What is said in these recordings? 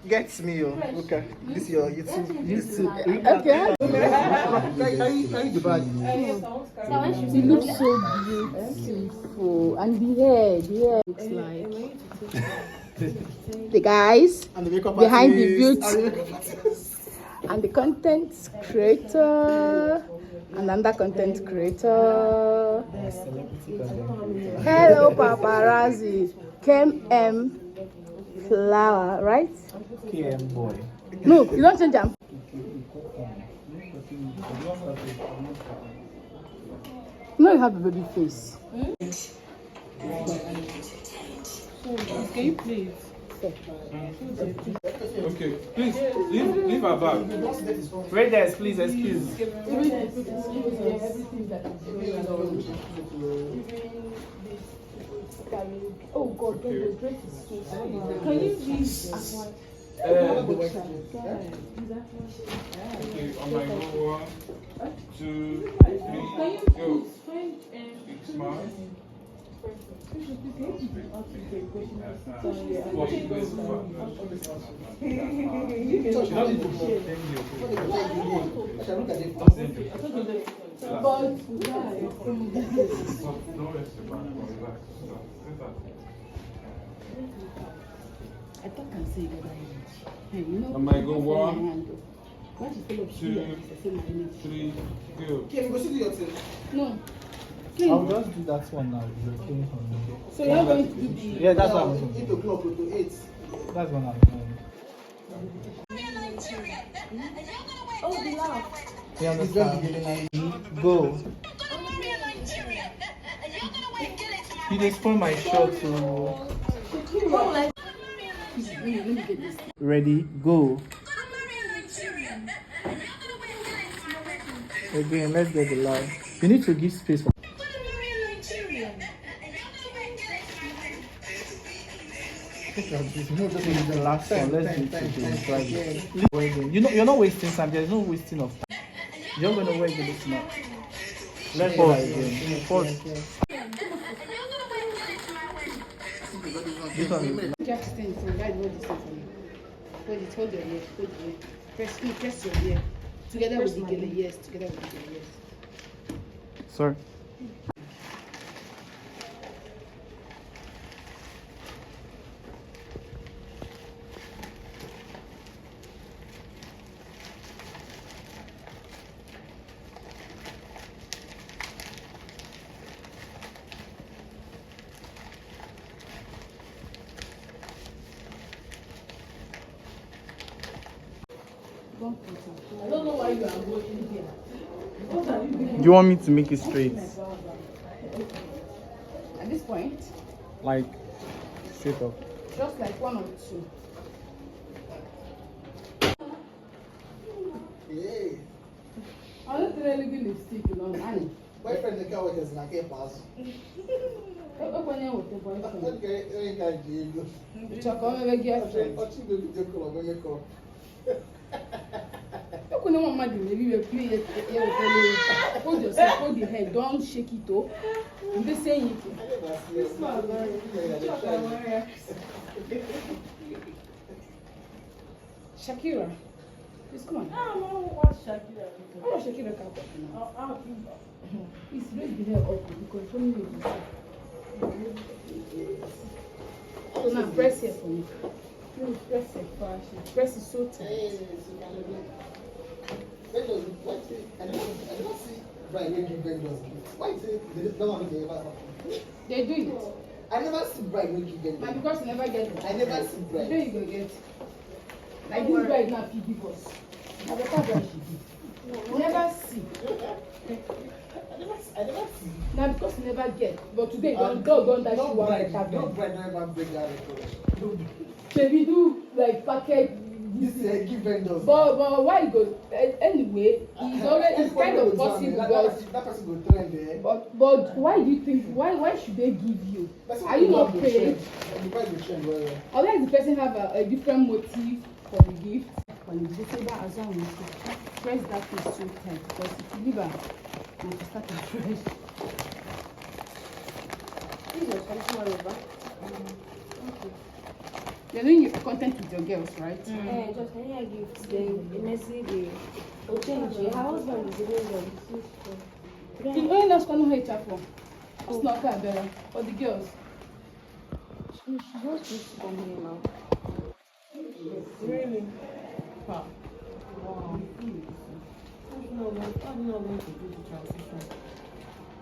Gets me, yo. Okay. This is your YouTube. Okay. Carry the bag. She looks so beautiful. And the hair looks like. The guys And the makeup behind the artist. beauty. And the content creator. And another content creator. Hello, paparazzi. KM Flower, right? KM boy. No, you don't change them. No, you have a baby face. Can you please? Okay, please leave her back. Right there, please excuse. Oh God, the dress is so small. Can you please? Okay, on my go, 1, 2, 3, go. Big smile. I thought I can say that On my go, 1, 2, 3, go. No. I'll just do that one now. So you're going to do the. Yeah, that's what I'm doing. 8 o'clock to 8. That's what I'm doing. Oh, the laugh. You understand? Go. You just spoil my shot to. Ready, go. Again, let's get the line. You need to give space for. The last one. Let's do it today. You're not wasting time. There's no wasting of time. You're gonna wait till it's not. Let's go again. Pause. This one is. Just stand for right. Hold this thing for me. Hold it. Hold your ear. Hold your ear. Press your ear. Together with the gele. Yes. Together with the gele. Yes. Sorry. I don't know why you are going here. What are you doing? Do you want me to make it straight? At this point, Like, straight up. just like 1 or 2. Hey. I'm not really good lipstick, you know, Annie. Boyfriend, the car workers in a care pass. Open your boyfriend. Okay, Diego. Chaka, I'm a girlfriend. What you do with your color when you call? You couldn't want my maybe you play it. Hold yourself, hold your head, don't shake it up. I'm just saying it. Shakira, please come on. I don't know what Shakira is. Oh, Shakira can't talk now. Please raise the hair up because only you can see. So now press here for me. No, press it fast. Press it so tight. I don't see bride making vendors. Why is it they don't want to ever happen? They do it. I never see bride making vendors. But because you never get it. I never see bride. You know you go get. Like this bride now PB boss. Now the car bride she be. You never see. I never see. Now because you never get. But today don't dash you one like that. No bride never break that record. Baby do like package. This give vendors. But why you go anyway? It's kind of possible, but that person go trend there. but why do you think why should they give you? Are you not paid? Unless the person have a different motive for the gift. When you say that as well, press that face so tight because if you leave her, you will start afresh. This is your traditional over. Okay. You're doing your content with your girls, right? Just any gifts, then immensely they will change it. Her husband is always on The only last one who hate her for. It's not that better. For the girls. She wants me to come here now. Really? Wow. Wow. I'm not going to do the transition.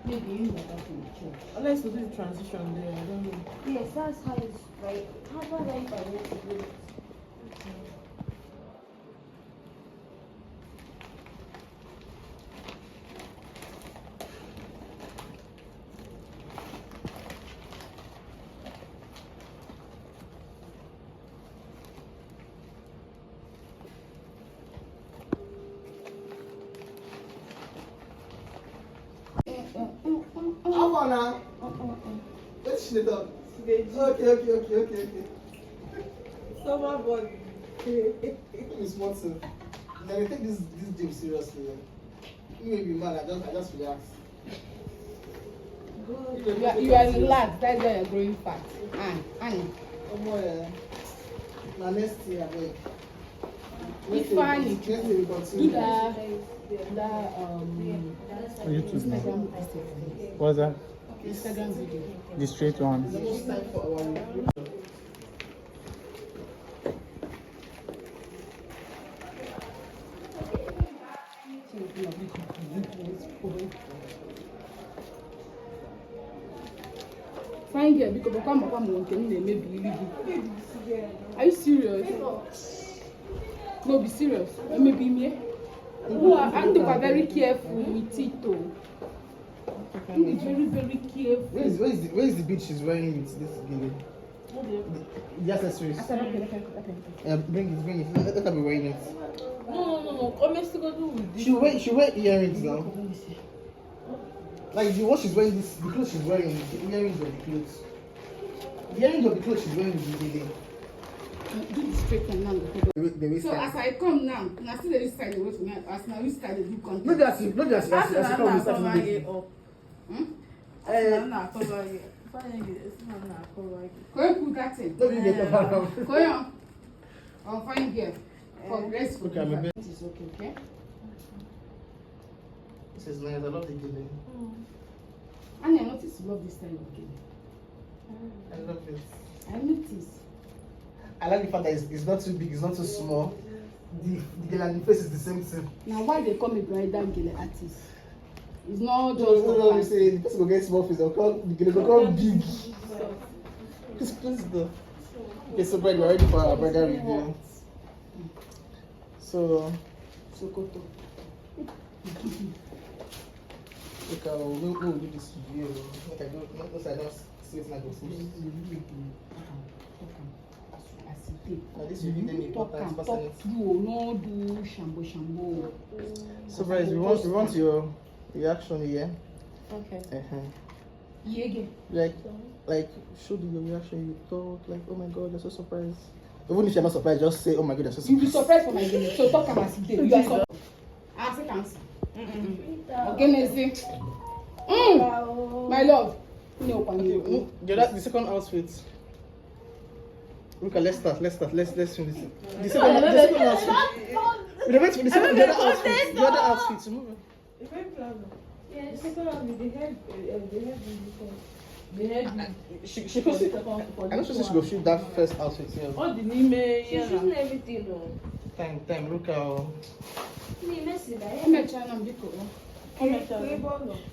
Maybe you know that from the church. Unless you do the transition there, I don't know. Yes, that's how it's right. How about I want to do it? How far now? Let's shit it up. Okay. Summer body. Let me smart too. Then I take this gym seriously. You may be mad, I just relax. You are relaxed, that's why you're growing fat. Annie. Oh boy, now next year, I beg. It's fine. Next year we Do continue. that YouTube. Instagram What's that? Instagram video. The straight one. It's time for our review. Fine girl, because come maybe. Are you serious? No, be serious. Maybe me. And are very careful with it too. Very careful. Where is the beach she's wearing with this gele? The accessories. Bring it. Let her be wearing it. No. Come to go do with this. She wear earrings now. Like what she's wearing, the clothes she's wearing, the earrings of the clothes. The earrings of the clothes she's wearing with the gele. Do the straight and now. The So as I come now, I see this side away from me. As now we start the do content. Not just you come start to do it. Go and put that in. No, you get the bottom. Go on. I'll find girl. For grace for Okay, I'm a bit. It is okay. This is nice. I love the gele. And I noticed you love this style of girl. I love it. I noticed. I like the fact that it's not too big, it's not too small. The gele and the face is the same thing. Now why they call me bridal gele artist? It's not just No, we say the person will get small face, they'll call the gele will come big. Please though. Okay, so bride, we're ready for our bridal review. So Sokoto. look, we'll do this review. Like I don't, not I don't see it like a food. Now this review then important person. No do shambo. So guys, we want your reaction here. Okay. Yeah. Like show your reaction. You thought like, oh my god, you're so surprised. Even if you're not surprised, just say, oh my god, you're so You be surprised. surprised for my gele. So talk about it. You are surprised. I say cancel. Okay, Messi. My love. Okay, the second outfit. Okay, let's start. Let's film this. The second outfit. We're waiting for the other outfit. The other outfit. Move on. Yeah, the second one, they had She could see. I'm not sure she go shoot that first outfit here. all the name. She's using everything, no. Time. Look how. Me, messy, right? I'm a China biko.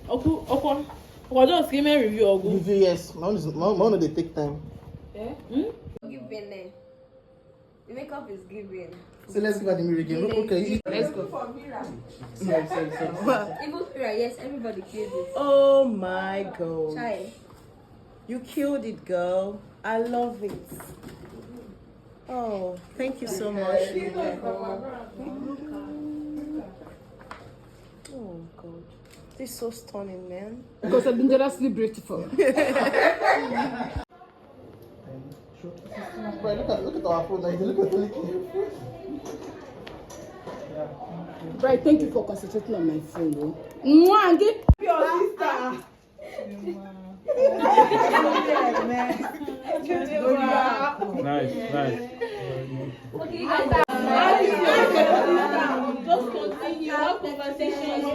Oku, just give me a review, Ogu. Review, yes. My own they take time. Giving. The makeup is giving. So let's give her the mirror again. Okay. Let's go. Sorry. Even Fira, yes, everybody kills it. Oh my god. Chai. You killed it, girl. I love it. Oh, thank you so much. Oh god. This is so stunning, man. Because I'm dangerously beautiful. Right, look at our phone. Like, look at the phone. Right, thank you for concentrating on my phone. Mwah, get your sister. Nice, nice. Okay, you guys just continue. Have conversations with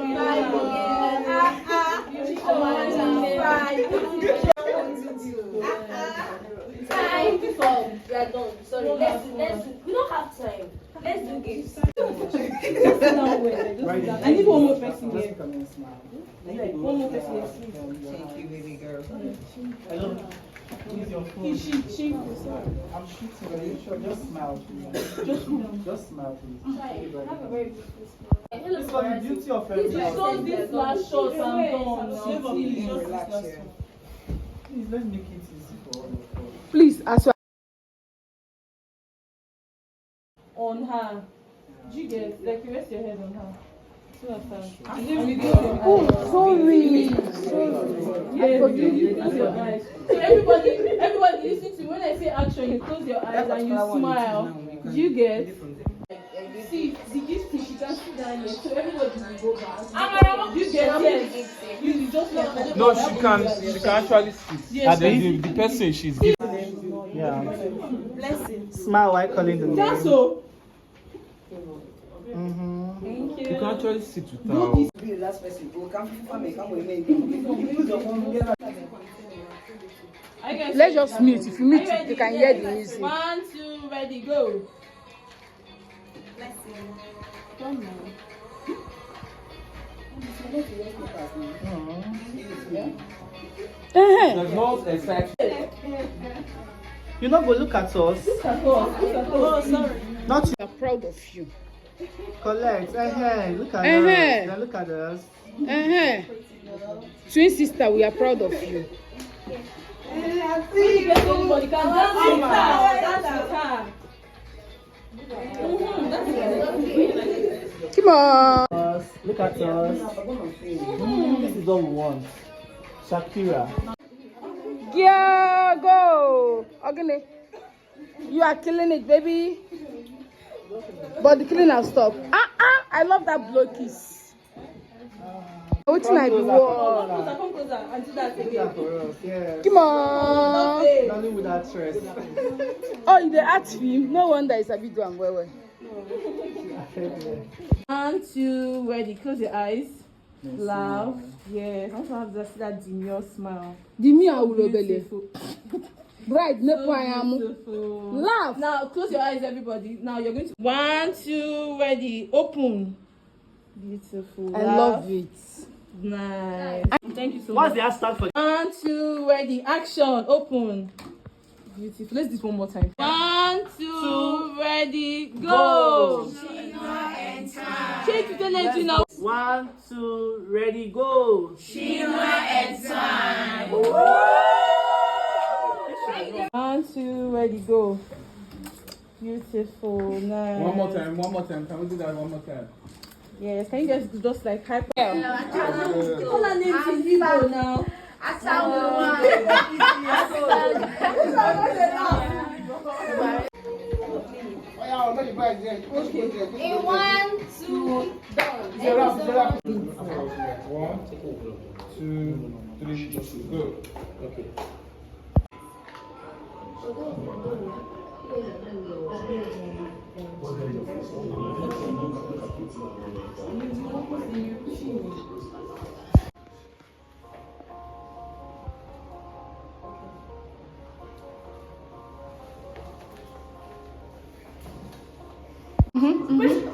Time for we are done. Sorry, let's we don't have time. Let's do gifts. I need one more person here. Come and smile. One more person here. Thank you, baby girl. Hello. Use your phone. She, I'm shooting, but you sure just smile, please. Just smile, please. Have a very beautiful smile. It's for the beauty of everyone. Just this last shot and done. Please, let's make it easy for all of us. Please, as well. On her. Do you get like you rest your head on her? So oh, sorry. Yes, you close your eyes. So everybody listen to me. When I say action, you close your eyes and you smile. Do you get? See, the gift is she can sit down here, so everybody will go back. You get yes. You just like No, she can actually sit. Yes. The person she's giving. Yeah. Blessing. Smile while calling the name. that's so. Thank You can actually sit with her. Be the last person. Go come with me. Let's just mute. If you mute, you can hear the music. 1, 2, ready, go. There's no exact. You not go look at us. Oh, sorry. Not you. We are proud of you. Collect. Hey, look at us. Then look at us. Twin sister, we are proud of you. Everybody can dance with her. Come on. Look at us. This is all we want. Shakira. Yeah, go. Okay. You are killing it, baby. But the killing has stopped. I love that blow kiss. What can I do? Come closer and do that again. Yes. Come on. Darling with that dress. Oh, you the art film. No wonder it's a video and well. 1, 2, ready. Close your eyes. Laugh. Yes. Also have that demure smile. Demure ulobele. Bride, no I am. Laugh. Now close your eyes, everybody. Now you're going to 1, 2, ready. Open. Beautiful. I love it. Nice. Thank you so much. What's the hashtag for? 1, 2, ready. Action. Open. Beautiful. Let's do this one more time. 1, 2, ready. Go. Shake the energy now. 1, 2, ready, go. 1, 2, ready, go. Beautiful, nice. One more time. Can we do that one more time? Yes, can you guys just like hyper? All our names in Igbo now. In 1, 2, done. 1, 2, 3, go. Okay.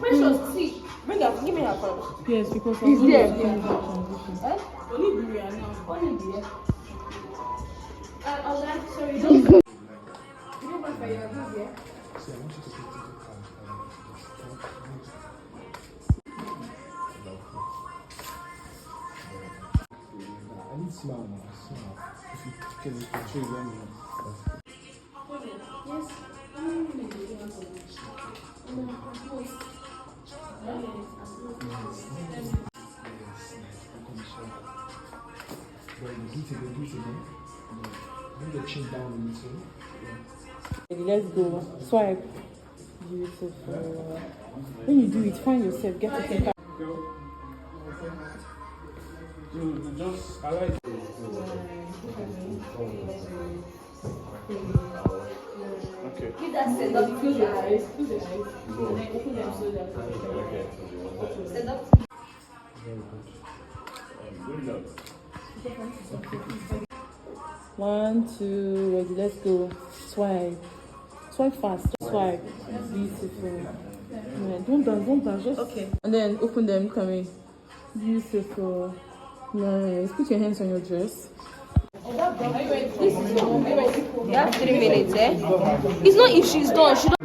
Precious, see. Bring her, give me her phone. Yes, because It's there. Sorry, don't. I need smile now. Smile. If you can control them. Bring the chin down a little. Let's go. Swipe. Beautiful. When you do it, find yourself. Get it. Go. Just, I like Okay. Give that stand up. Close your eyes. Close your eyes. And then open them so that. Stand up. One, two, ready, let's go. Swipe. Swipe fast. Swipe. Beautiful. Yeah, don't dance, just okay. And then open them, come in. Beautiful. Nice. Put your hands on your dress. This is your mom. You have 3 minutes, eh? It's not if she's done. She don't.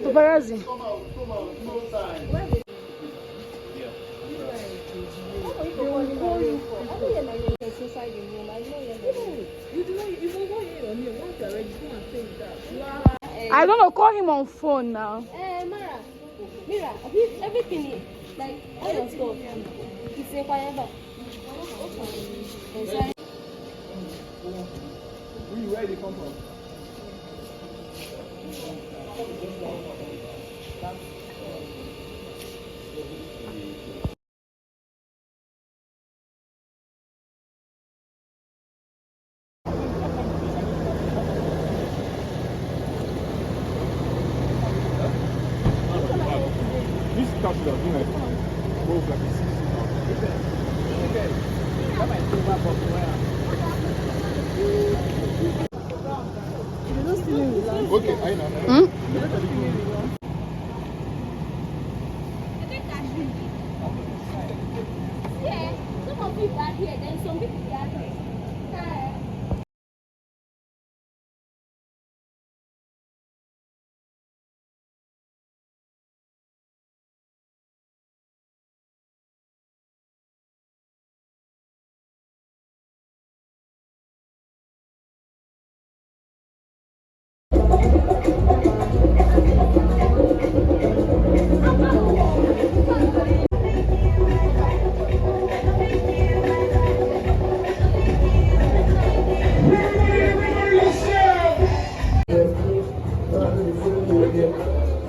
Paparazzi. I don't know, call him on phone now. Mira, everything is like all your stuff. It's a forever. Where did it come from? this cat should have been like both like a 60 now. Okay. That might go back up where Okay, I know. Yeah, some of people are here, then some people are here.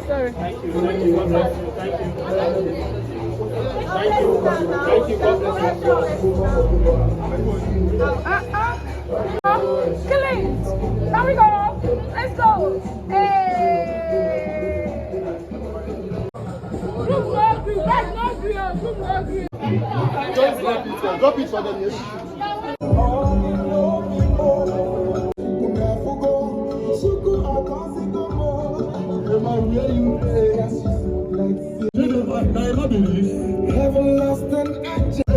Sorry. Thank you. Thank you. God bless you. Thank you. Thank you. Thank you. God bless you. Killing. Can we go? Let's go. Hey. Group no agree. Guys no agree. Group no agree. Drop it for them, yes. Everlasting angel.